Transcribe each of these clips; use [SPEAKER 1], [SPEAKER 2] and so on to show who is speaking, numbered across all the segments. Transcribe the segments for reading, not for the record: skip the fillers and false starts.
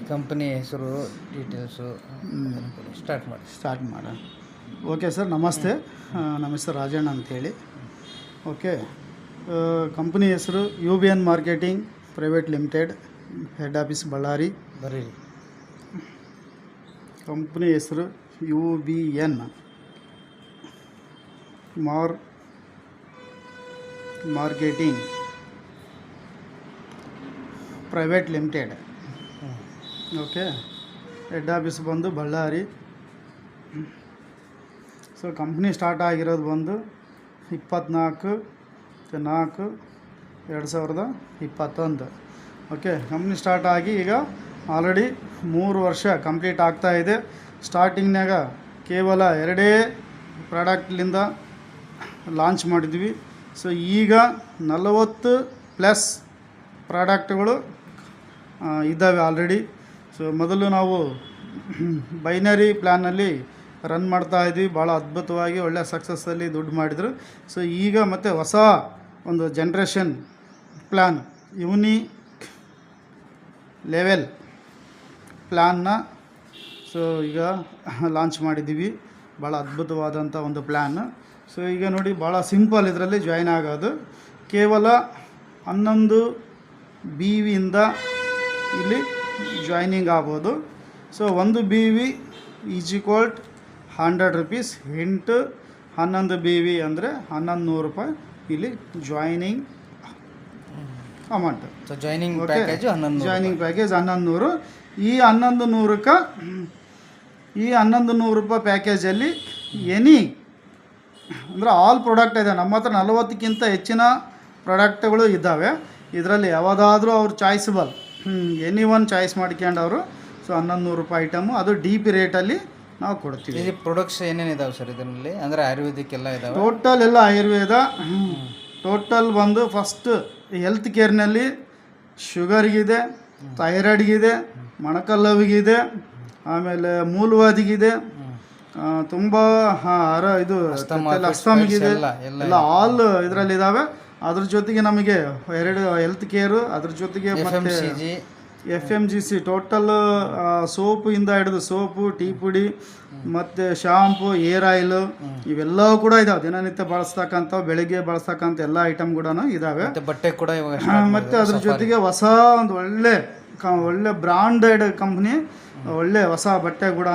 [SPEAKER 1] Company ಹೆಸರು details start ಮಾಡಿ.
[SPEAKER 2] Okay sir, ನಮಸ್ತೆ. ನಮ್ಮ ಹೆಸರು ರಾಜಣ್ಣ ಅಂತೇಳಿ. ಓಕೆ, ಕಂಪ್ನಿ ಹೆಸರು UBN marketing private limited, head office Ballari.
[SPEAKER 1] ಬರೀರಿ.
[SPEAKER 2] ಕಂಪ್ನಿ ಹೆಸರು UBN marketing private limited. Okay, head office ಬಂದು ಬಳ್ಳಾರಿ. ಸೊ ಕಂಪ್ನಿ ಸ್ಟಾರ್ಟ್ ಆಗಿರೋದು ಬಂದು 24/4/2021. ಓಕೆ, ಕಂಪ್ನಿ ಸ್ಟಾರ್ಟ್ ಆಗಿ ಈಗ ಆಲ್ರೆಡಿ 3 ವರ್ಷ ಕಂಪ್ಲೀಟ್ ಆಗ್ತಾಯಿದೆ. ಸ್ಟಾರ್ಟಿಂಗ್ನಾಗ ಕೇವಲ 2 ಪ್ರಾಡಕ್ಟ್ಲಿಂದ ಲಾಂಚ್ ಮಾಡಿದ್ವಿ. ಸೊ ಈಗ 40+ ಪ್ರಾಡಕ್ಟ್ಗಳು ಇದ್ದಾವೆ ಆಲ್ರೆಡಿ. ಸೊ ಮೊದಲು ನಾವು ಬೈನರಿ ಪ್ಲ್ಯಾನಲ್ಲಿ ರನ್ ಮಾಡ್ತಾಯಿದ್ವಿ, ಭಾಳ ಅದ್ಭುತವಾಗಿ ಒಳ್ಳೆ ಸಕ್ಸಸ್ಸಲ್ಲಿ ದುಡ್ಡು ಮಾಡಿದರು. ಸೊ ಈಗ ಮತ್ತು ಹೊಸ ಒಂದು ಜನ್ರೇಷನ್ ಪ್ಲ್ಯಾನ್, ಯೂನಿ ಲೆವೆಲ್ ಪ್ಲ್ಯಾನ್ನ ಸೊ ಈಗ ಲಾಂಚ್ ಮಾಡಿದ್ದೀವಿ. ಭಾಳ ಅದ್ಭುತವಾದಂಥ ಒಂದು ಪ್ಲ್ಯಾನ್. ಸೊ ಈಗ ನೋಡಿ, ಭಾಳ ಸಿಂಪಲ್ ಇದರಲ್ಲಿ ಜಾಯ್ನ್ ಆಗೋದು. ಕೇವಲ 11 BVಯಿಂದ ಇಲ್ಲಿ ಜಾಯ್ನಿಂಗ್ ಆಗ್ಬೋದು. So 1 BV is equal 100 rupees into 11 BV ಅಂದರೆ 1100 ರೂಪಾಯಿ ಇಲ್ಲಿ joining amount.
[SPEAKER 1] So joining package
[SPEAKER 2] 1100. ಈ 1100 ರೂಪಾಯಿ ಪ್ಯಾಕೇಜಲ್ಲಿ ಎನಿ ಅಂದರೆ ಆಲ್ ಪ್ರಾಡಕ್ಟ್ ಇದೆ. ನಮ್ಮ ಹತ್ರ 40ಕ್ಕಿಂತ ಹೆಚ್ಚಿನ ಪ್ರಾಡಕ್ಟ್ಗಳು ಇದ್ದಾವೆ. ಇದರಲ್ಲಿ ಯಾವುದಾದ್ರೂ ಅವ್ರು ಚಾಯ್ಸಬಲ್, ಎನಿ ಒನ್ ಚಾಯ್ಸ್ ಮಾಡ್ಕೊಂಡವರು. ಸೊ 1100 ರೂಪಾಯಿ ಐಟಮು, ಅದು DP ರೇಟಲ್ಲಿ ನಾವು ಕೊಡ್ತೀವಿ.
[SPEAKER 1] ಇದು ಪ್ರೊಡಕ್ಟ್ಸ್ ಏನೇನು ಇದಾವೆ ಸರ್ ಇದರಲ್ಲಿ? ಅಂದರೆ ಆಯುರ್ವೇದಿಕ್ ಎಲ್ಲ ಇದಾವೆ?
[SPEAKER 2] ಟೋಟಲ್ ಎಲ್ಲ ಆಯುರ್ವೇದ. ಟೋಟಲ್ ಬಂದು ಫಸ್ಟ್ ಹೆಲ್ತ್ ಕೇರ್ನಲ್ಲಿ ಶುಗರ್ಗಿದೆ, ಥೈರಾಯ್ಡ್ಗಿದೆ, ಮೊಣಕಲ್ಲವಿಗಿದೆ, ಆಮೇಲೆ ಮೂಲವಾದಿಗಿದೆ, ತುಂಬ ಇದು ಅಸ್ತಮಿಗಿದೆ, ಎಲ್ಲ ಆಲ್ ಇದರಲ್ಲಿದ್ದಾವೆ. ಅದ್ರ ಜೊತೆಗೆ ನಮಗೆ 2 ಹೆಲ್ತ್ ಕೇರು, ಅದ್ರ ಜೊತೆಗೆ ಮತ್ತು FMGC ಟೋಟಲ್ ಸೋಪಿಂದ ಹಿಡಿದು ಸೋಪು, ಟೀ ಪುಡಿ ಮತ್ತು ಶಾಂಪು, ಏರ್ ಆಯಿಲು ಇವೆಲ್ಲವೂ ಕೂಡ ಇದಾವೆ. ದಿನನಿತ್ಯ ಬಳಸ್ತಕ್ಕಂಥ, ಬೆಳಗ್ಗೆ ಬಳಸ್ತಕ್ಕಂಥ ಎಲ್ಲ ಐಟಮ್ ಕೂಡ ಇದ್ದಾವೆ.
[SPEAKER 1] ಬಟ್ಟೆ ಕೂಡ
[SPEAKER 2] ಮತ್ತು ಅದ್ರ ಜೊತೆಗೆ ಹೊಸ ಒಂದು ಒಳ್ಳೆ ಬ್ರಾಂಡೆಡ್ ಕಂಪ್ನಿ, ಒಳ್ಳೆ ಹೊಸ ಬಟ್ಟೆ ಕೂಡ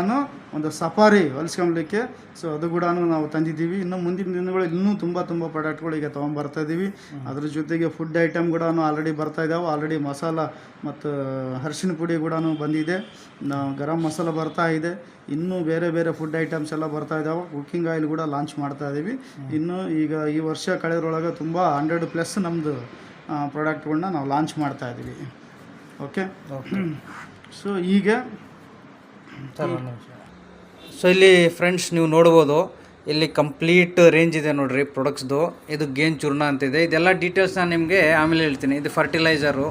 [SPEAKER 2] ಒಂದು ಸಫಾರಿ ಹೊಲಿಸ್ಕೊಳ್ಲಿಕ್ಕೆ. ಸೊ ಅದು ಕೂಡ ನಾವು ತಂದಿದ್ದೀವಿ. ಇನ್ನು ಮುಂದಿನ ದಿನಗಳು ಇನ್ನೂ ತುಂಬ ಪ್ರಾಡಕ್ಟ್ಗಳು ಈಗ ತೊಗೊಂಬರ್ತಾಯಿದ್ದೀವಿ. ಅದ್ರ ಜೊತೆಗೆ ಫುಡ್ ಐಟಮ್ ಕೂಡ ಆಲ್ರೆಡಿ ಬರ್ತಾಯಿದ್ದಾವೆ. ಆಲ್ರೆಡಿ ಮಸಾಲ ಮತ್ತು ಅರಿಶಿನ ಪುಡಿ ಕೂಡ ಬಂದಿದೆ, ಗರಂ ಮಸಾಲ ಬರ್ತಾ ಇದೆ. ಇನ್ನೂ ಬೇರೆ ಫುಡ್ ಐಟಮ್ಸ್ ಎಲ್ಲ ಬರ್ತಾಯಿದ್ದಾವೆ. ಕುಕ್ಕಿಂಗ್ ಆಯಿಲ್ ಕೂಡ ಲಾಂಚ್ ಮಾಡ್ತಾಯಿದ್ದೀವಿ. ಇನ್ನು ಈಗ ಈ ವರ್ಷ ಕಳೆದ್ರೊಳಗೆ ತುಂಬ 100+ ನಮ್ಮದು ಪ್ರಾಡಕ್ಟ್ಗಳನ್ನ ನಾವು ಲಾಂಚ್ ಮಾಡ್ತಾಯಿದ್ದೀವಿ. ಓಕೆ, ಸೊ ಈಗ
[SPEAKER 1] ಸೊ ಇಲ್ಲಿ ಫ್ರೆಂಡ್ಸ್ ನೀವು ನೋಡ್ಬೋದು, ಇಲ್ಲಿ ಕಂಪ್ಲೀಟ್ ರೇಂಜ್ ಇದೆ ನೋಡ್ರಿ ಪ್ರೊಡಕ್ಟ್ಸ್ದು. ಇದು ಗೇನ್ ಚೂರ್ಣ ಅಂತಿದೆ. ಇದೆಲ್ಲ ಡೀಟೇಲ್ಸ್ ನಾನು ನಿಮಗೆ ಆಮೇಲೆ ಹೇಳ್ತೀನಿ. ಇದು ಫರ್ಟಿಲೈಸರು,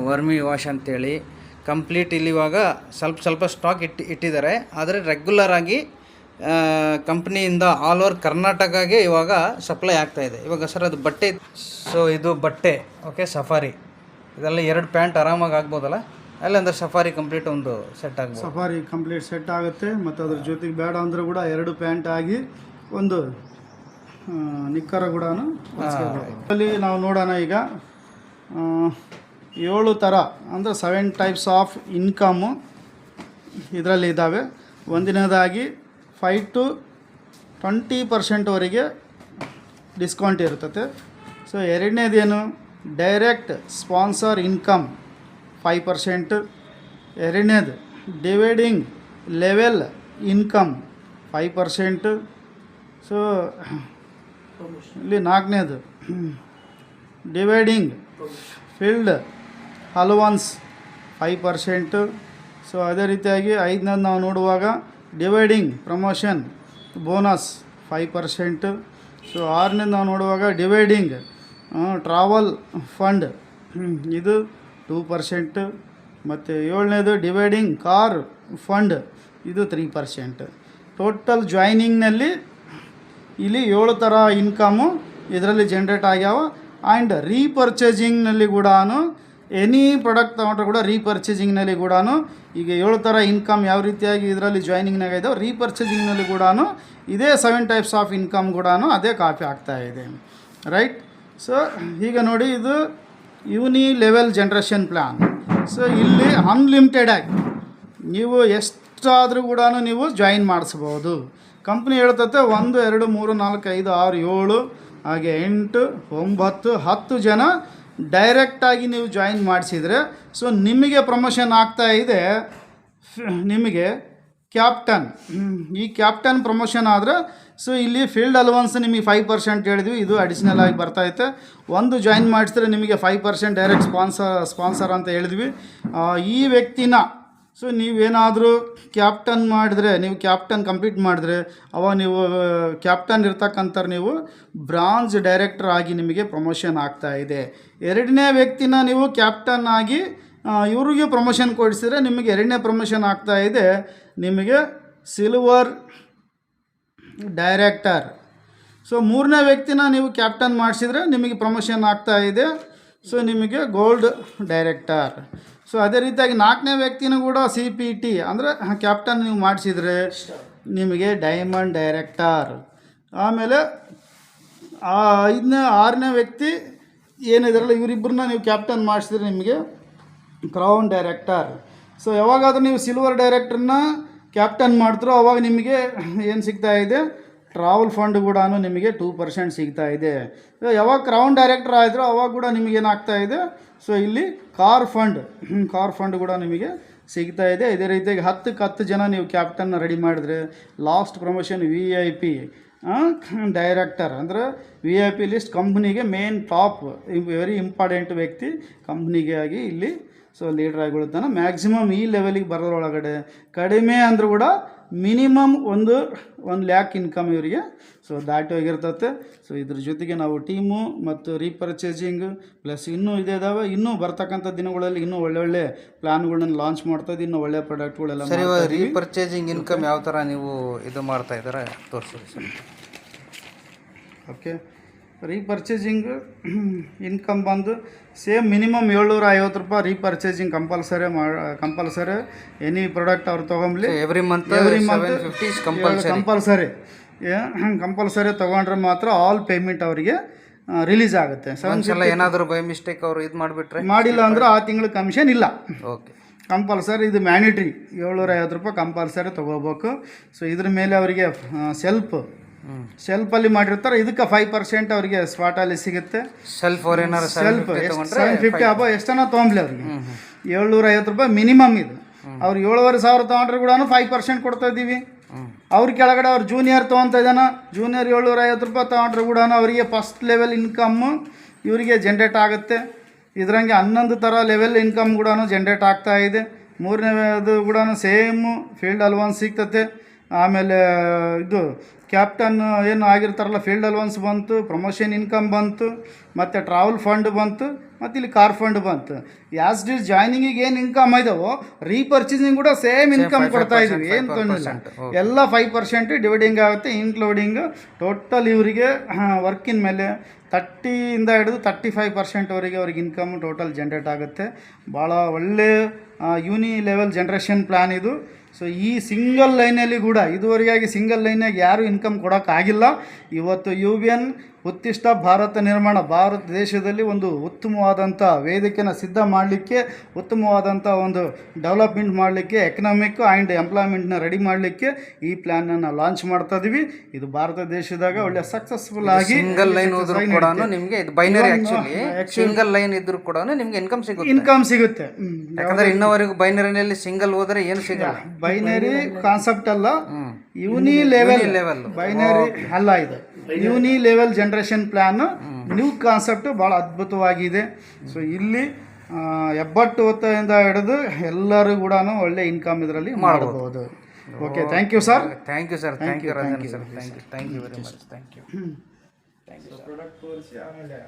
[SPEAKER 1] ವರ್ಮಿ ವಾಶ್ ಅಂತೇಳಿ ಕಂಪ್ಲೀಟ್ ಇಲ್ಲಿ ಇವಾಗ ಸ್ವಲ್ಪ ಸ್ಟಾಕ್ ಇಟ್ಟಿದ್ದಾರೆ. ಆದರೆ ರೆಗ್ಯುಲರ್ ಆಗಿ ಕಂಪ್ನಿಯಿಂದ ಆಲ್ ಓವರ್ ಕರ್ನಾಟಕಗೆ ಇವಾಗ ಸಪ್ಲೈ ಆಗ್ತಾಯಿದೆ. ಇವಾಗ ಸರ್ ಅದು ಬಟ್ಟೆ, ಸೊ ಇದು ಬಟ್ಟೆ. ಓಕೆ, ಸಫಾರಿ ಇದೆಲ್ಲ 2 ಪ್ಯಾಂಟ್ ಆರಾಮಾಗಿ ಆಗ್ಬೋದಲ್ಲ? ಅಲ್ಲ ಅಂದ್ರೆ ಸಫಾರಿ ಕಂಪ್ಲೀಟ್ ಒಂದು ಸೆಟ್ ಆಗ್ಬೋದು.
[SPEAKER 2] ಸಫಾರಿ ಕಂಪ್ಲೀಟ್ ಸೆಟ್ ಆಗುತ್ತೆ. ಮತ್ತು ಅದ್ರ ಜೊತೆಗೆ ಬೇಡ ಅಂದರೂ ಕೂಡ 2 ಪ್ಯಾಂಟ್ ಆಗಿ ಒಂದು ನಿಕ್ಕರ ಕೂಡ ಅಲ್ಲಿ ನಾವು ನೋಡೋಣ. ಈಗ 7 ಥರ ಅಂದರೆ 7 ಟೈಪ್ಸ್ ಆಫ್ ಇನ್ಕಮ್ಮು ಇದರಲ್ಲಿ ಇದ್ದಾವೆ. ಒಂದಿನದಾಗಿ 5 to 20% ಡಿಸ್ಕೌಂಟ್ ಇರ್ತದೆ. ಸೊ ಎರಡನೇದೇನು, ಡೈರೆಕ್ಟ್ ಸ್ಪಾನ್ಸರ್ ಇನ್ಕಮ್ 5%. ಎರಡನೇದು ಡಿವೈಡಿಂಗ್ ಲೆವೆಲ್ ಇನ್ಕಮ್ 5%. ಸೊ ಇಲ್ಲಿ 4ನೇದು ಡಿವೈಡಿಂಗ್ ಫೀಲ್ಡ್ ಅಲವನ್ಸ್ 5%. ಸೊ ಅದೇ ರೀತಿಯಾಗಿ 5ನೇದು ನಾವು ನೋಡುವಾಗ ಡಿವೈಡಿಂಗ್ ಪ್ರಮೋಷನ್ ಬೋನಸ್ 5%. ಸೊ 6ನೇದು ನಾವು ನೋಡುವಾಗ ಡಿವೈಡಿಂಗ್ ಟ್ರಾವೆಲ್ ಫಂಡ್ ಇದು 2%. ಮತ್ತು 7ನೇದು ಡಿವೈಡಿಂಗ್ ಕಾರ್ ಫಂಡ್ ಇದು 3%. ಟೋಟಲ್ ಜಾಯ್ನಿಂಗ್ನಲ್ಲಿ ಇಲ್ಲಿ 7 ಥರ ಇನ್ಕಮು ಇದರಲ್ಲಿ ಜನ್ರೇಟ್ ಆಗ್ಯಾವ. ಆ್ಯಂಡ್ ರೀಪರ್ಚೇಸಿಂಗ್ನಲ್ಲಿ ಕೂಡ ಎನಿ ಪ್ರಾಡಕ್ಟ್ ತೊಗೊಂಡ್ರೆ ಕೂಡ ರೀಪರ್ಚೇಸಿಂಗ್ನಲ್ಲಿ ಕೂಡ ಈಗ 7 ಥರ ಇನ್ಕಮ್ ಯಾವ ರೀತಿಯಾಗಿ ಇದರಲ್ಲಿ ಜಾಯ್ನಿಂಗ್ನಾಗ ಇದ್ದಾವೆ, ರೀಪರ್ಚೇಸಿಂಗ್ನಲ್ಲಿ ಕೂಡ ಇದೇ 7 ಟೈಪ್ಸ್ ಆಫ್ ಇನ್ಕಮ್ ಕೂಡ ಅದೇ ಕಾಪಿ ಆಗ್ತಾ ಇದೆ, ರೈಟ್. ಸೊ ಈಗ ನೋಡಿ, ಇದು unilevel generation plan. So ಇಲ್ಲಿ ಅನ್ಲಿಮಿಟೆಡ್ ಆಗಿ ನೀವು ಎಷ್ಟಾದರೂ ಕೂಡ ನೀವು ಜಾಯಿನ್ ಮಾಡಿಸ್ಬೋದು. ಕಂಪ್ನಿ ಹೇಳ್ತತೆ 1 2 3 4 5 6 7 ಹಾಗೆ 8 9 10 ಜನ ಡೈರೆಕ್ಟಾಗಿ ನೀವು ಜಾಯಿನ್ ಮಾಡಿಸಿದರೆ ಸೊ ನಿಮಗೆ ಪ್ರಮೋಷನ್ ಆಗ್ತಾ ಇದೆ. ನಿಮಗೆ ಕ್ಯಾಪ್ಟನ್, ಈ ಕ್ಯಾಪ್ಟನ್ ಪ್ರಮೋಷನ್ ಆದರೆ ಸೊ ಇಲ್ಲಿ ಫೀಲ್ಡ್ ಅಲವನ್ಸ್ ನಿಮಗೆ 5% ಹೇಳಿದ್ವಿ, ಇದು ಅಡಿಷ್ನಲ್ ಆಗಿ ಬರ್ತೈತೆ. ಒಂದು ಜಾಯಿನ್ ಮಾಡಿಸಿದ್ರೆ ನಿಮಗೆ 5% ಡೈರೆಕ್ಟ್ ಸ್ಪಾನ್ಸರ್ ಅಂತ ಹೇಳಿದ್ವಿ. ಈ ವ್ಯಕ್ತಿನ ಸೊ ನೀವೇನಾದರೂ ಕ್ಯಾಪ್ಟನ್ ಮಾಡಿದ್ರೆ, ನೀವು ಕ್ಯಾಪ್ಟನ್ ಕಂಪ್ಲೀಟ್ ಮಾಡಿದ್ರೆ ಅವಾಗ ನೀವು ಕ್ಯಾಪ್ಟನ್ ಇರ್ತಕ್ಕಂಥ ನೀವು ಬ್ರಾಂಚ್ ಡೈರೆಕ್ಟರ್ ಆಗಿ ನಿಮಗೆ ಪ್ರಮೋಷನ್ ಆಗ್ತಾ ಇದೆ. 2ನೇ ವ್ಯಕ್ತಿನ ನೀವು ಕ್ಯಾಪ್ಟನ್ ಆಗಿ ಇವ್ರಿಗೆ ಪ್ರಮೋಷನ್ ಕೊಡಿಸಿದ್ರೆ ನಿಮಗೆ 2ನೇ ಪ್ರಮೋಷನ್ ಆಗ್ತಾ ಇದೆ, ನಿಮಗೆ ಸಿಲ್ವರ್ ಡೈರೆಕ್ಟರ್. ಸೊ 3ನೇ ವ್ಯಕ್ತಿನ ನೀವು ಕ್ಯಾಪ್ಟನ್ ಮಾಡಿಸಿದ್ರೆ ನಿಮಗೆ ಪ್ರಮೋಷನ್ ಆಗ್ತಾ ಇದೆ, ಸೊ ನಿಮಗೆ ಗೋಲ್ಡ್ ಡೈರೆಕ್ಟರ್. ಸೊ ಅದೇ ರೀತಿಯಾಗಿ 4ನೇ ವ್ಯಕ್ತಿನೂ ಕೂಡ CPT ಅಂದರೆ ಕ್ಯಾಪ್ಟನ್ ನೀವು ಮಾಡಿಸಿದರೆ ನಿಮಗೆ ಡೈಮಂಡ್ ಡೈರೆಕ್ಟರ್. ಆಮೇಲೆ 5ನೇ 6ನೇ ವ್ಯಕ್ತಿ ಏನಿದಾರಲ್ಲ ಇವರಿಬ್ಬರನ್ನ ನೀವು ಕ್ಯಾಪ್ಟನ್ ಮಾಡಿಸಿದ್ರೆ ನಿಮಗೆ ಕ್ರೌನ್ ಡೈರೆಕ್ಟರ್. ಸೊ ಯಾವಾಗಾದರೂ ನೀವು ಸಿಲ್ವರ್ ಡೈರೆಕ್ಟರ್ನ ಕ್ಯಾಪ್ಟನ್ ಮಾಡ್ತಾರೋ ಅವಾಗ ನಿಮಗೆ ಏನು ಸಿಗ್ತಾ ಇದೆ, ಟ್ರಾವೆಲ್ ಫಂಡ್ ಕೂಡ ನಿಮಗೆ 2% ಸಿಗ್ತಾ ಇದೆ. ಯಾವಾಗ ಕ್ರೌನ್ ಡೈರೆಕ್ಟರ್ ಆಯಿದ್ರು ಅವಾಗ ಕೂಡ ನಿಮಗೇನಾಗ್ತಾ ಇದೆ, ಸೊ ಇಲ್ಲಿ ಕಾರ್ ಫಂಡ್ ಕೂಡ ನಿಮಗೆ ಸಿಗ್ತಾ ಇದೆ. ಇದೇ ರೀತಿಯಾಗಿ 10 ಜನ ನೀವು ಕ್ಯಾಪ್ಟನ್ನ ರೆಡಿ ಮಾಡಿದ್ರೆ ಲಾಸ್ಟ್ ಪ್ರಮೋಷನ್ VIP ಡೈರೆಕ್ಟರ್ ಅಂದರೆ VIP ಲಿಸ್ಟ್ ಕಂಪ್ನಿಗೆ ಮೇನ್ ಟಾಪ್ ವೆರಿ ಇಂಪಾರ್ಟೆಂಟ್ ವ್ಯಕ್ತಿ ಕಂಪ್ನಿಗೆ ಆಗಿ ಇಲ್ಲಿ ಸೊ ಲೀಡರ್ ಆಗಿಬಿಡುತ್ತಾನೆ. ಮ್ಯಾಕ್ಸಿಮಮ್ ಈ ಲೆವೆಲಿಗೆ ಬರೋದ್ರೊಳಗಡೆ ಕಡಿಮೆ ಅಂದರೂ ಕೂಡ ಮಿನಿಮಮ್ 1 lakh ಇನ್ಕಮ್ ಇವರಿಗೆ ಸೊ ದಾಟಿ ಹೋಗಿರ್ತತೆ. ಸೊ ಇದ್ರ ಜೊತೆಗೆ ನಾವು ಟೀಮು ಮತ್ತು ರೀಪರ್ಚೇಸಿಂಗ್ ಪ್ಲಸ್ ಇನ್ನೂ ಇದಾವೆ. ಇನ್ನೂ ಬರ್ತಕ್ಕಂಥ ದಿನಗಳಲ್ಲಿ ಇನ್ನೂ ಒಳ್ಳೊಳ್ಳೆ ಪ್ಲ್ಯಾನ್ಗಳನ್ನ ಲಾಂಚ್ ಮಾಡ್ತಾಯಿದ್ದು, ಇನ್ನೂ ಒಳ್ಳೆ ಪ್ರಾಡಕ್ಟ್ಗಳೆಲ್ಲ.
[SPEAKER 1] ಸರಿ, ರೀಪರ್ಚೇಸಿಂಗ್ ಇನ್ಕಮ್ ಯಾವ ಥರ ನೀವು ಇದು ಮಾಡ್ತಾ ಇದ್ದಾರೆ ತೋರಿಸಿ ಸರ್.
[SPEAKER 2] ಓಕೆ, ರೀಪರ್ಚೇಸಿಂಗ್ ಇನ್ಕಮ್ ಬಂದು ಸೇಮ್ ಮಿನಿಮಮ್ 750 ರೂಪಾಯಿ ರೀಪರ್ಚೇಸಿಂಗ್ ಕಂಪಲ್ಸರಿ ಎನಿ ಪ್ರಾಡಕ್ಟ್ ಅವ್ರು ತೊಗೊಂಬ್ಲಿ.
[SPEAKER 1] ಎವ್ರಿ ಮಂತ್
[SPEAKER 2] ಕಂಪಲ್ಸರಿ ತೊಗೊಂಡ್ರೆ ಮಾತ್ರ ಆಲ್ ಪೇಮೆಂಟ್ ಅವರಿಗೆ ರಿಲೀಸ್ ಆಗುತ್ತೆ.
[SPEAKER 1] ಏನಾದರೂ ಬೈ ಮಿಸ್ಟೇಕ್ ಅವರು ಇದು
[SPEAKER 2] ಮಾಡಿಲ್ಲ ಅಂದ್ರೆ ಆ ತಿಂಗಳು ಕಮಿಷನ್ ಇಲ್ಲ.
[SPEAKER 1] ಓಕೆ,
[SPEAKER 2] ಕಂಪಲ್ಸರಿ ಇದು ಮ್ಯಾಂಡೇಟ್ರಿ 750 ರೂಪಾಯಿ ಕಂಪಲ್ಸರಿ ತೊಗೋಬೇಕು. ಸೊ ಇದ್ರ ಮೇಲೆ ಅವರಿಗೆ ಸೆಲ್ಫಲ್ಲಿ ಮಾಡಿರ್ತಾರೆ, ಇದಕ್ಕೆ 5% ಅವರಿಗೆ ಸ್ಪಾಟಲ್ಲಿ ಸಿಗುತ್ತೆ. ಸೆಲ್ಫ್ 750 ಅಬೋ ಎಷ್ಟನ್ನ ತೊಗೊಂಬ್ಲಿ ಅವ್ರಿಗೆ 750 ರೂಪಾಯಿ ಮಿನಿಮಮ್. ಇದು ಅವ್ರು 7,500 ತೊಗೊಂಡ್ರೆ ಕೂಡ 5% ಕೊಡ್ತಾ ಇದ್ದೀವಿ. ಅವ್ರ ಕೆಳಗಡೆ ಅವ್ರು ಜೂನಿಯರ್ ತೊಗೊತಾ ಇದ್ದಾನೆ, ಜೂನಿಯರ್ 750 ರೂಪಾಯಿ ತೊಗೊಂಡ್ರೆ ಕೂಡ ಅವರಿಗೆ ಫಸ್ಟ್ ಲೆವೆಲ್ ಇನ್ಕಮ್ಮು ಇವರಿಗೆ ಜನ್ರೇಟ್ ಆಗುತ್ತೆ. ಇದರಂಗೆ 11 ಥರ ಲೆವೆಲ್ ಇನ್ಕಮ್ ಕೂಡ ಜನ್ರೇಟ್ ಆಗ್ತಾ ಇದೆ. 3ನೇದು ಕೂಡ ಸೇಮು ಫೀಲ್ಡ್ ಅಲವನ್ಸ್ ಸಿಗ್ತತೆ. ಆಮೇಲೆ ಇದು ಕ್ಯಾಪ್ಟನ್ ಏನು ಆಗಿರ್ತಾರಲ್ಲ ಫೀಲ್ಡ್ ಅಲವನ್ಸ್ ಬಂತು, ಪ್ರಮೋಷನ್ ಇನ್ಕಮ್ ಬಂತು, ಮತ್ತು ಟ್ರಾವೆಲ್ ಫಂಡ್ ಬಂತು, ಮತ್ತು ಇಲ್ಲಿ ಕಾರ್ ಫಂಡ್ ಬಂತು. ಯಾಸ್ ಡಿಸ್ ಜಾಯ್ನಿಂಗಿಗೆ ಏನು ಇನ್ಕಮ್ ಇದಾವೋ ರೀಪರ್ಚೇಸಿಂಗ್ ಕೂಡ ಸೇಮ್ ಇನ್ಕಮ್ ಕೊಡ್ತಾ ಇದ್ದೀವಿ, ಏನು ತೊಂದರೆ ಎಲ್ಲ 5% ಡಿವೈಡಿಂಗ್ ಆಗುತ್ತೆ. ಇನ್ಕ್ಲೂಡಿಂಗ್ ಟೋಟಲ್ ಇವರಿಗೆ ವರ್ಕಿನ ಮೇಲೆ 30ಇಂದ ಹಿಡಿದು 35%ವರೆಗೆ ಅವ್ರಿಗೆ ಇನ್ಕಮ್ ಟೋಟಲ್ ಜನ್ರೇಟ್ ಆಗುತ್ತೆ. ಭಾಳ ಒಳ್ಳೆ ಯೂನಿ ಲೆವೆಲ್ ಜನ್ರೇಷನ್ ಪ್ಲ್ಯಾನ್ ಇದು. ಸೊ ಈ ಸಿಂಗಲ್ ಲೈನಲ್ಲಿ ಕೂಡ ಇದುವರೆಗಾಗಿ ಸಿಂಗಲ್ ಲೈನಾಗಿ ಯಾರೂ ಇನ್ಕಮ್ ಕೊಡೋಕ್ಕಾಗಿಲ್ಲ. ಇವತ್ತು UBN ಉತ್ತಿಷ್ಟ ಭಾರತ ನಿರ್ಮಾಣ, ಭಾರತ ದೇಶದಲ್ಲಿ ಒಂದು ಉತ್ತಮವಾದಂಥ ವೇದಿಕೆನ ಸಿದ್ಧ ಮಾಡಲಿಕ್ಕೆ, ಉತ್ತಮವಾದಂಥ ಒಂದು ಡೆವಲಪ್ಮೆಂಟ್ ಮಾಡಲಿಕ್ಕೆ, ಎಕನಾಮಿಕ್ ಆ್ಯಂಡ್ ಎಂಪ್ಲಾಯ್ಮೆಂಟ್ನ ರೆಡಿ ಮಾಡಲಿಕ್ಕೆ ಈ ಪ್ಲ್ಯಾನನ್ನು ಲಾಂಚ್ ಮಾಡ್ತಾ ಇದ್ದೀವಿ. ಇದು ಭಾರತ ದೇಶದಾಗ ಒಳ್ಳೆ ಸಕ್ಸಸ್ಫುಲ್ ಆಗಿ
[SPEAKER 1] ಸಿಂಗಲ್ ಲೈನ್ ಹೋದ್ರೂ ಕೂಡ ನಿಮಗೆ ಇದು ಬೈನರಿ ಸಿಂಗಲ್ ಲೈನ್ ಇದ್ರೂ ಕೂಡ ನಿಮಗೆ ಇನ್ಕಮ್ ಸಿಗುತ್ತೆ. ಯಾಕಂದ್ರೆ ಇನ್ನವರೆಗೂ ಬೈನರಿನಲ್ಲಿ ಸಿಂಗಲ್ ಹೋದರೆ ಏನು ಸಿಗಲ್ಲ.
[SPEAKER 2] ಬೈನರಿ ಕಾನ್ಸೆಪ್ಟ್ ಅಲ್ಲ, ಯೂನಿ ಲೆವೆಲ್ ಬೈನರಿ ಅಲ್ಲ, ಇದು unilevel generation plan new concept ಭಾಳ ಅದ್ಭುತವಾಗಿದೆ. ಸೊ ಇಲ್ಲಿ 80 ಹೊತ್ತಿಂದ ಹಿಡಿದು ಎಲ್ಲರೂ ಕೂಡ ಒಳ್ಳೆ ಇನ್ಕಮ್ ಇದರಲ್ಲಿ ಮಾಡಬಹುದು. Okay, thank you sir.
[SPEAKER 1] Thank you sir. Thank you Rajan sir. Thank you very much. Thank you.
[SPEAKER 2] Product ತೋರಿಸಿ ಆಮೇಲೆ